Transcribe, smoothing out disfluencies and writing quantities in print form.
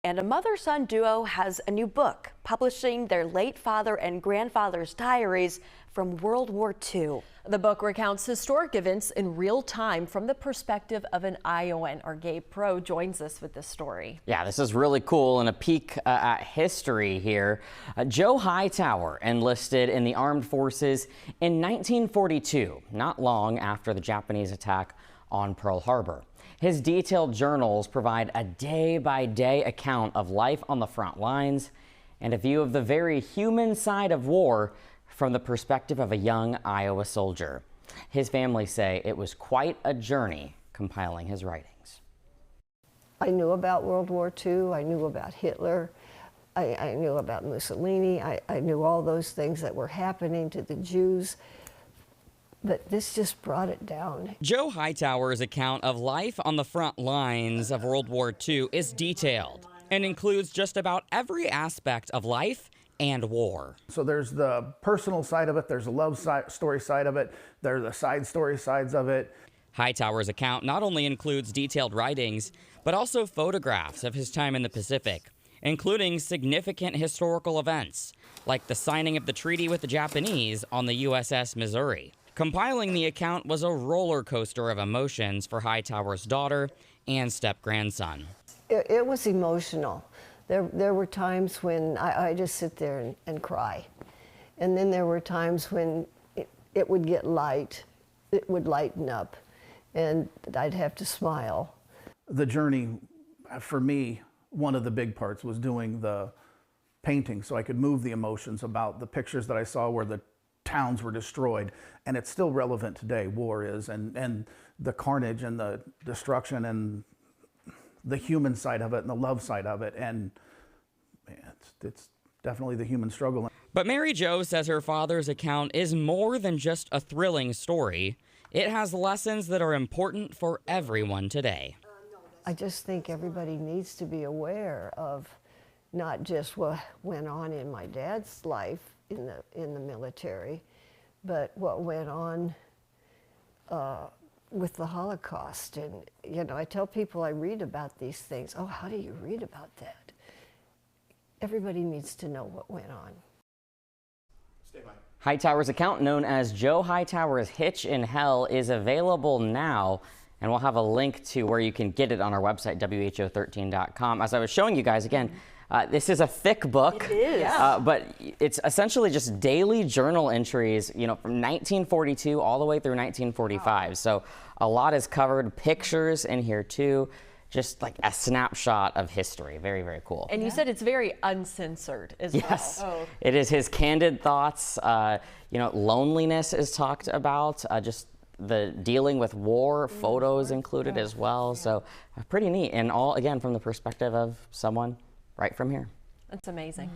And a mother-son duo has a new book publishing their late father and grandfather's diaries from World War II. The book recounts historic events in real time from the perspective of an Iowan. Our Gabe Pro joins us with this story. Yeah, this is really cool and a peek at history here. Joe Hightower enlisted in the armed forces in 1942, not long after the Japanese attack on Pearl Harbor. His detailed journals provide a day-by-day account of life on the front lines and a view of the very human side of war from the perspective of a young Iowa soldier. His family say it was quite a journey compiling his writings. I knew about World War II, I knew about Hitler, I knew about Mussolini, I knew all those things that were happening to the Jews. But this just brought it down. Joe Hightower's account of life on the front lines of World War II is detailed and includes just about every aspect of life and war. So there's the personal side of it, there's the love story side of it, there are the side story sides of it. Hightower's account not only includes detailed writings, but also photographs of his time in the Pacific, including significant historical events, like the signing of the treaty with the Japanese on the USS Missouri. Compiling the account was a roller coaster of emotions for Hightower's daughter and step-grandson. It was emotional. There were times when I just sit there and cry. And then there were times when it would get light, it would lighten up, and I'd have to smile. The journey, for me, one of the big parts was doing the painting so I could move the emotions about the pictures that I saw where the towns were destroyed, and it's still relevant today. War is, and the carnage and the destruction and the human side of it and the love side of it, and it's definitely the human struggle. But Mary Jo says her father's account is more than just a thrilling story. It has lessons that are important for everyone today. I just think everybody needs to be aware of not just what went on in my dad's life in the military, but what went on with the Holocaust. And you know, I tell people I read about these things. Oh, how do you read about that? Everybody needs to know what went on. Hightower's account, known as Joe Hightower's Hitch in Hell, is available now, and we'll have a link to where you can get it on our website, who13.com. As I was showing you guys again, this is a thick book. It is. But it's essentially just daily journal entries, you know, from 1942 all the way through 1945. Wow. So a lot is covered, pictures in here too, just like a snapshot of history. Very, very cool. And you said it's very uncensored as well. Yes, it is his candid thoughts. You know, loneliness is talked about, just the dealing with war, photos included as well. So pretty neat, and all again from the perspective of someone right from here. That's amazing.